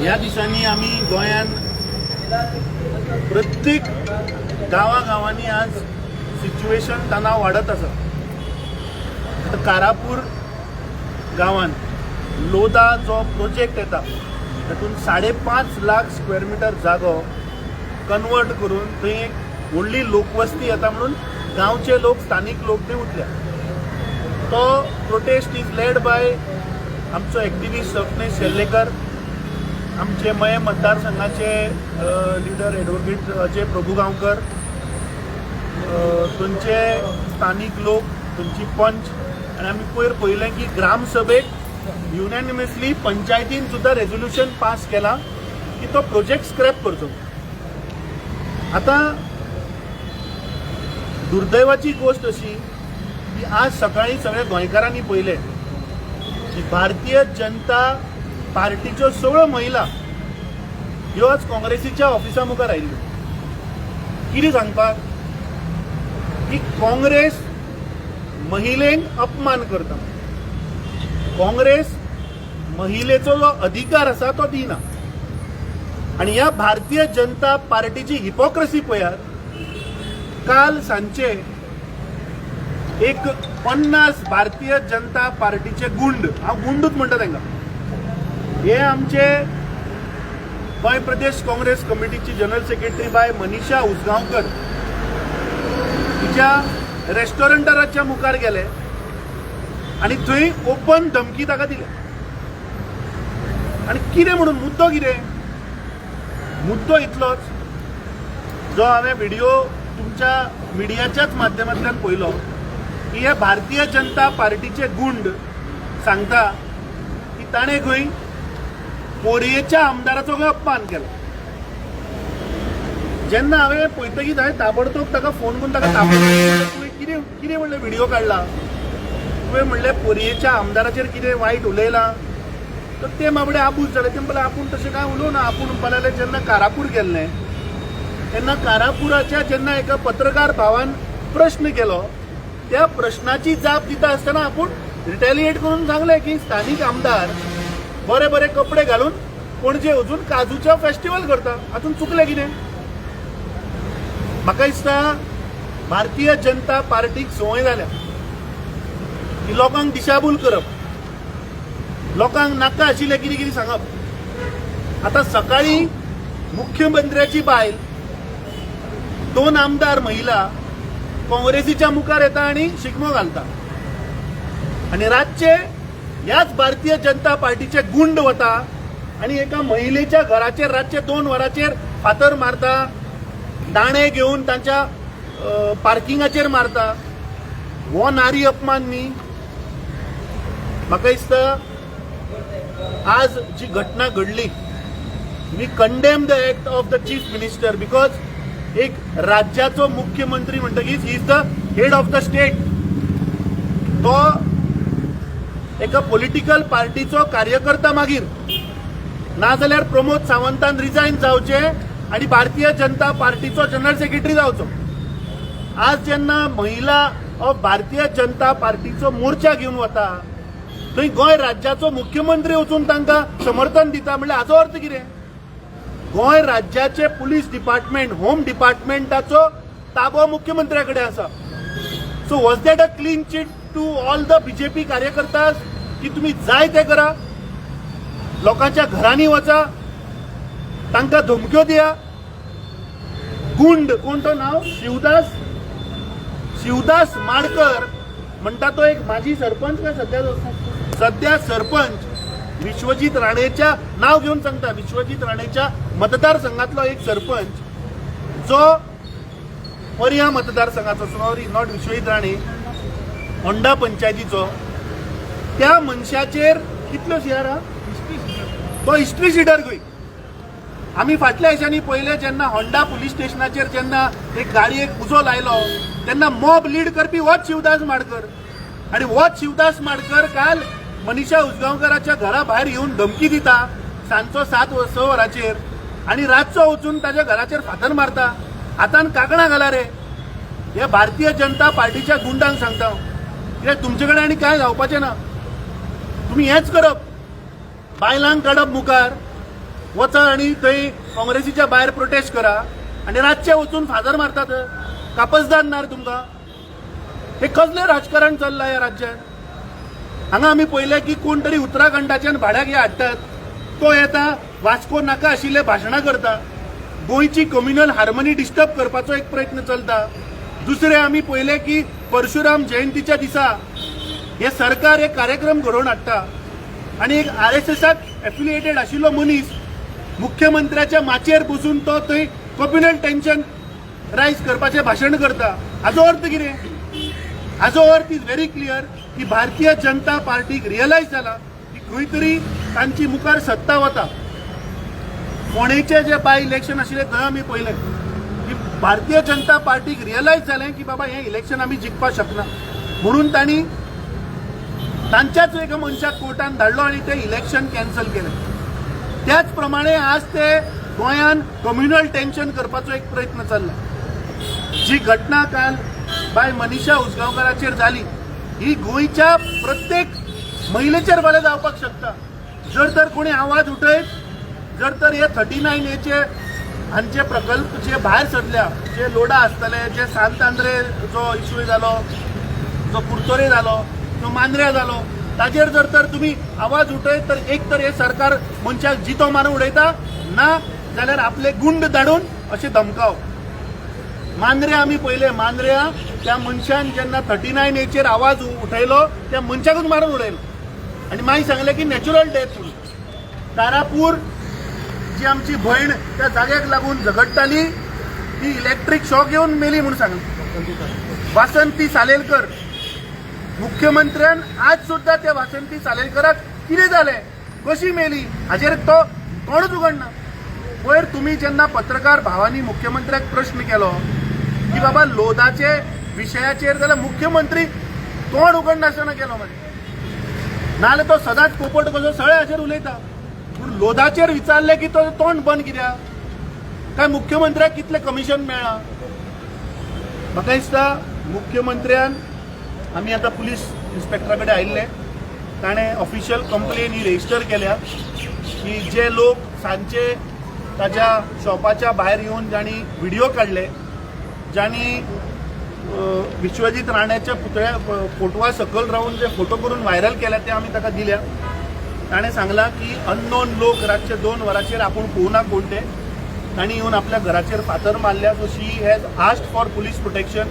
ह्या दिसांनी आमी गोंयान प्रत्येक गांवांनी आज सिच्युएशन तणाव वाढत आसा. कारापूर गांवान लोदा जो प्रोजेक्ट येता तातूंत 5.5 लाख स्क्वेअर मिटर जागो कन्वर्ट करून थंय एक व्हडली लोकवस्ती येता म्हणून गांवचे लोक स्थानिक लोक थंय उठल्या. तो प्रोटेस्ट इज लेड बाय आमचो एक्टिविस्ट स्वप्नेश शेल्लेकर, आमचे मये मतदारसंघाचे लिडर एडवोकेट अजय प्रभुगांवकर, थंयचे स्थानिक लोक, थंयची पंच, आनी आमी पयर पळयलें की ग्रामसभेक युनॅनिमसली पंचायतीन सुद्दां रेझोल्युशन पास केला की तो प्रोजेक्ट स्क्रॅप करचो. आतां दुर्दैवाची गोष्ट अशी की आज सकाळी सगळ्या गोंयकारांनी पळयलें की भारतीय जनता पार्टीच्यो सगळ्यो महिला ह्यो आज काँग्रेसीच्या ऑफिसा मुखार आयिल्ल्यो. कितें सांगपाक की काँग्रेस महिलेंक अपमान करता, काँग्रेस महिलेचो जो अधिकार आसा तो दिना. आनी ह्या भारतीय जनता पार्टीची हिपोक्रेसी पळयात. काल सांचे एक 50 भारतीय जनता पार्टीचे गुंड, हांव गुंडूच म्हणटा तांकां, हे आमचे गोंय प्रदेश काँग्रेस कमिटीची जनरल सेक्रेटरी बाय मनीषा उसगांवकर तिच्या रेस्टॉरंटाच्या मुखार गेले आनी थंय ओपन धमकी ताका दिली. आनी कितें म्हणून मुद्दो कितें? मुद्दो इतलोच जो हांवें व्हिडिओ तुमच्या मिडियाच्याच माध्यमांतल्यान पळयलो की हे भारतीय जनता पार्टीचे गुंड सांगता की ताणें खंय पोरयेच्या आमदाराचो खंय अपमान केलो. जेन्ना हांवें पळयतकीच हांवें ताबडतोब ताका फोन करून ताका ताबडतोब कितें म्हणलें व्हिडिओ काडला, तुवें म्हणलें पोरयेच्या आमदाराचेर कितें वायट उलयलां, तर ते बाबडे आबूज जाले. ते म्हणलें आपूण तशें कांय उलोवना. आपूण म्हणपाक जेन्ना कारापूर गेल्लें तेन्ना कारापुराच्या जेन्ना एका पत्रकार भावान प्रश्न केलो, त्या प्रश्नाची जाप दिता आसतना आपूण रिटेलिएट करून सांगलें की स्थानीक आमदार बरे बरे कपडे घालून पणजे वचून काजूचो फेस्टिवल करता, हातून चुकलें कितें? म्हाका दिसता भारतीय जनता पार्टीक संवय जाल्या की लोकांक दिशाभूल करप, लोकांक नाका आशिल्लें कितें कितें सांगप. आतां सकाळी मुख्यमंत्र्याची बायल 2 आमदार महिला काँग्रेसीच्या मुखार येता आनी शिगमो घालता, आनी रातचे ह्याच भारतीय जनता पार्टीचे गुंड वता आनी एका महिलेच्या घराचेर रातचे 2 वरांचेर फातर मारता, दाणे घेवन तांच्या पार्किंगाचेर मारता. हो नारी अपमान न्ही? म्हाका दिसता आज जी घटना घडली, we condemn the act of the chief minister, because एक राज्याचो मुख्यमंत्री म्हणटकीच he is the head of the state. तो एका पॉलिटिकल पार्टीचो कार्यकर्ता मागीर नाजाल्यार प्रमोद सावंतान रिजायन जावचे आनी भारतीय जनता पार्टीचो जनरल सेक्रेटरी जावचो. आज जेन्ना महिला ऑफ भारतीय जनता पार्टीचो मोर्चा घेवन वता थंय गोंय राज्याचो मुख्यमंत्री वचून तांकां समर्थन दिता म्हणल्यार हाचो अर्थ कितें? गोंय राज्याचे पुलीस डिपार्टमेंट, होम डिपार्टमेंटाचो ताबो मुख्यमंत्र्या कडेन आसा. So was that a clean chit to all the BJP कार्यकर्तास की तुम्ही जाय ते करा, लोकांच्या घरांनी वचा, तांकां धमक्यो दिया? गुंड कोण तो नाव शिवदास माडकर म्हणटा तो एक माजी सरपंच काय सध्या सरपंच विश्वजीत राणेच्या नाव घेऊन सांगता, विश्वजीत राणेच्या मतदारसंघातलो एक सरपंच जो पर्या मतदारसंघाचो, सॉरी नॉट विश्वजीत राणे, होंडा पंचायतीचो, त्या मनशाचेर कितल्यो शियारा तो हिस्ट्री शिटर खंय. आमी फाटल्या दिसांनी पळयलें जेन्ना होंडा पुलीस स्टेशनाचेर जेन्ना एक गाडयेक उजो लायलो तेन्ना मॉब लीड करपी होच शिवदास माडकर. आनी होच शिवदास माडकर काल मनीषा उसगांवकराच्या घरा भायर येवन धमकी दिता सांजचो 7-6 वरांचेर आनी रातचो वचून ताच्या घराचेर फातर मारता. हातान कांकणां घाला रे. हे भारतीय जनता पार्टीच्या गुंडांक सांगता कित्याक तुमचे कडेन आनी कांय जावपाचें ना. तुम्ही हेच करप, बायलांक काडप मुखार, वचा आणि थंय काँग्रेसीच्या भायर प्रोटेस्ट करा आणि रातचे वचून फादर मारतात. कापसदार ना रे तुमकां? हे कसलें राजकारण चल्लां ह्या राज्यांत? हांगा आमी पळयलें की कोण तरी उत्तराखंडाच्यान भाड्याक हे हाडटात. तो येता वास्को नाका आशिल्ले भाशणां करता. गोंयची कम्युनल हार्मनी डिस्टर्ब करपाचो एक प्रयत्न चलता. दुसरे आमी पळयले की परशुराम जयंतीच्या दिसा हे सरकार एक कार्यक्रम घडोवन हाडटा आणि एक RSSाक एफिलिएटेड आशिल्लो मनीस मुख्यमंत्र्याच्या माचयेर बसून तो थंय कम्युनल टेन्शन रायज करपाचें भाशण करता. हाचो अर्थ कितें? हाचो अर्थ इज व्हेरी क्लियर की भारतीय जनता पार्टीक रियलायज जाला की खंय तरी तांची मुखार सत्ता वता. फोंडेचे जे बाय इलेक्शन आशिल्ले थंय आमी पळयलें की भारतीय जनता पार्टीक रियलायज जालें की बाबा हें इलेक्शन आमी जिखपाक शकना म्हणून तांणी तांच्याच एका मनशाक कोर्टान धाडलो आणि ते इलेक्शन कॅन्सल केलें. त्याच प्रमाणे आज ते गोंयान कम्युनल टेन्शन करपाचो एक प्रयत्न चल्ला. जी घटना काल बाय मनीषा उसगांवकाराचेर जाली ही गोंयच्या प्रत्येक महिलेचेर फाल्यां जावपाक शकता. जर तर कोणी आवाज उठयत, जर तर हे 39A हांचे प्रकल्प जे भायर सरल्या, जे लोडा आसतले, जे सांत आंद्रे जो इश्यू जालो, जो कुर्तोरे जालो, जो मांद्र्या जालो, ताजेर जर तर तुमी आवाज उठयत तर एक तर हे सरकार मनशाक जितो मारून उडयता, ना जाल्यार आपले गुंड धाडून अशें धमकाव. मांद्र्या आमी पळयले, मांद्र्या त्या मनशान जेन्ना 39A आवाज उठयलो त्या मनशाकूच मारून उडयलो आनी मागीर सांगलें की नॅचरल डेथ म्हणून. तारापूर जी आमची भयण त्या जाग्याक लागून झगडटाली ती इलेक्ट्रीक शॉक येवन मेली म्हणून सांगलें. वासंती सालेलकर मुख्यमंत्र्यान आज सुद्धा त्या वासंती सालेलकराक कितें जालें, कशी मेली हाचेर तो कोणूच उगडना. वयर तुमी जेन्ना पत्रकार भावांनी मुख्यमंत्र्याक प्रश्न केलो की बाबा लोदाचे विशयाचेर, जाल्यार मुख्यमंत्री तोंड उगडनासतना केलो मागीर. नाल्यार तो सदांच पोपट कसो सगळ्याचेर उलयता. पूण लोदाचेर विचारलें की तो तोंड बंद कित्याक? काय मुख्यमंत्र्याक कितलें कमिशन मेळ्ळां? म्हाका दिसता मुख्यमंत्र्यान, आमी आतां पुलीस इन्स्पेक्टरा कडेन आयिल्ले, ताणें ऑफिशियल कंप्लेन ही रेजिस्टर केल्या की जे लोक सांजचे ताच्या शॉपाच्या भायर येवन जांणी व्हिडिओ काडले, ज्यांनी विश्वजीत राण्याच्या पुतळ्या फोटवा सकयल रावून जे फोटो करून व्हायरल केल्या ते आमी ताका दिल्या. ताणें सांगलां की अननोन लोक रातचे 2 वरांचेर आपूण पळोवना कोण ते, तांणी येवन आपल्या घराचेर फातर मारल्या. So she has asked for police protection.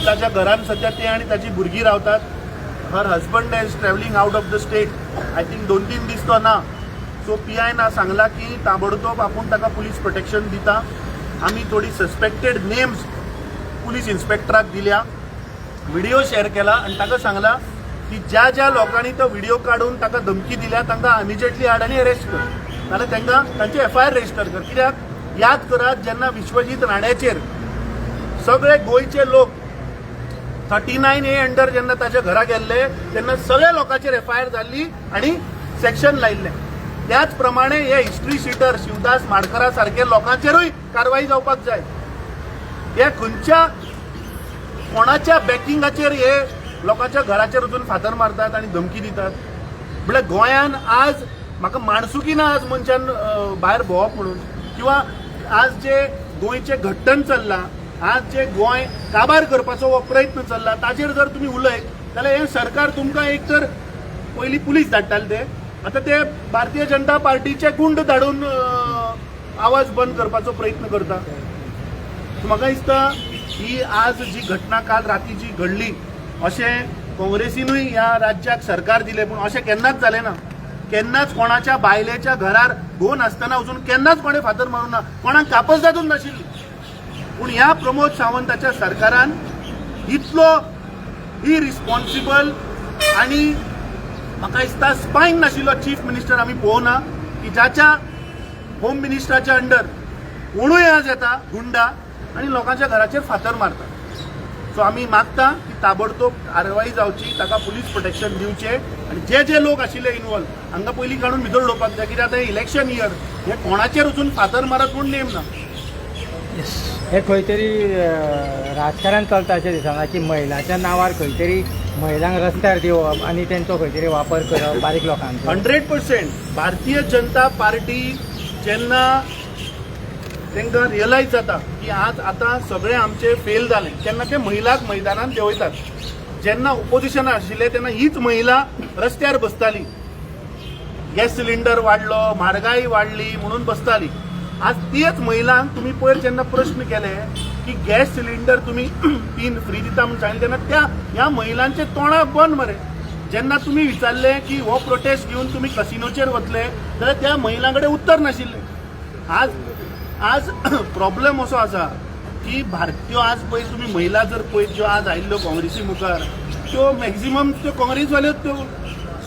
ताच्या घरान सध्या ते आनी ताची भुरगीं रावतात. Her husband is travelling out of the state. I think 2-3 दीस तो ना. सो PI ना सांगला की ताबडतोब आपूण ताका पुलीस प्रोटेक्शन दिता. आमी थोडी सस्पेक्टेड नेम्स पुलीस इन्स्पेक्टराक दिल्या, व्हिडिओ शेअर केला आणि ताका सांगला की ज्या ज्या लोकांनी तो व्हिडिओ काढून ताका धमकी दिल्या तांकां इमिजिएटली हाड आनी अरेस्ट कर, नाल्यार तांकां तांची FIR रजिस्टर कर. कित्याक याद करात, जेन्ना विश्वजीत राण्याचेर सगळे गोंयचे लोक 39A अंडर जेन्ना ताच्या घरा गेल्ले तेन्ना सगळ्या लोकांचेर FIR जाल्ली आणि सेक्शन लायिल्लें. त्याच प्रमाणे हे हिस्ट्री शीटर शिवदास माडकरा सारखे लोकांचेरूय कारवाई जावपाक जाय. हे खंयच्या कोणाच्या बॅकिंगाचेर हे लोकांच्या घराचेर वचून फातर मारतात आणि धमकी दितात? म्हळ्यार गोंयान आज म्हाका माणसुकी ना आज मनशान भायर भोंवप म्हणून, किंवा आज जे गोंयचे घट्टण चल्लां, आज जे गोंय काबार करपाचो हो प्रयत्न चल्ला, ताचेर जर तुमी उलयत जाल्यार हे सरकार तुमकां एक तर पयलीं पुलीस धाडटाले ते, आता ते भारतीय जनता पार्टीचे गुंड धाडून आवाज बंद करपाचो प्रयत्न करता. म्हाका दिसता ही आज जी घटना काल राती जी घडली, अशें काँग्रेसीनूय ह्या राज्याक सरकार दिलें, पूण अशें केन्नाच जालें ना. केन्नाच कोणाच्या बायलेच्या घरार घोव नासतना वचून केन्नाच कोणें फातर मारूं ना, कोणाक कापस जातूच नाशिल्ली. पूण ह्या प्रमोद सावंताच्या सरकारान इतलो इरिस्पॉन्सिबल आनी म्हाका दिसता स्पायन नाशिल्लो चीफ मिनिस्टर आमी पळोवना, की ज्याच्या होम मिनिस्टराच्या अंडर कोणूय आज येता गुंडा आनी लोकांच्या घराचेर फातर मारता. सो आमी मागता की ताबडतोब कारवाई जावची, ताका पुलीस प्रोटेक्शन दिवचें आनी जे जे लोक आशिल्ले इनवॉल्व हांकां पयलीं काडून भितर उडोवपाक जाय. कित्याक आतां इलेक्शन इयर, हे कोणाचेर वचून फातर मारत म्हूण नेम ना. हे खंय तरी राजकारण चलता अशें दिसना की महिलांच्या नांवार खंय तरी महिलांक रस्त्यार दिवप आणि त्यांचो खंय तरी वापर करप बारीक लोकांचो. 100% भारतीय जनता पार्टी जेन्ना तांकां रियलायज जाता की आज आतां सगळे आमचे फेल जाले तेन्ना ते महिलाक मैदानात देंवयतात. जेन्ना ओपोजिशन आशिल्ले तेन्ना हीच महिला रस्त्यार बसताली. गॅस सिलिंडर वाडलो, म्हारगाई वाडली म्हणून बसताली. आज तीच महिलांक तुम्ही पयर जेन्ना प्रश्न केले की गॅस सिलिंडर तुम्ही 3 फ्री दिता म्हणून सांगितले तेन्ना ह्या महिलांचे तोंडाक बंद मरे. जेन्ना तुम्ही विचारले की हो प्रोटेस्ट घेऊन तुम्ही कसिनोचेर वतले जाल्यार त्या महिलांकडे उत्तर नाशिल्ले. आज प्रॉब्लेम असो आसा की भारतीय आज पळय तुम्ही महिला जर पळयत ज्यो आज आयिल्ल्यो काँग्रेसी मुखार त्यो मॅक्झिमम त्यो काँग्रेसवाल्योच त्यो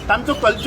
तांचो कल्चर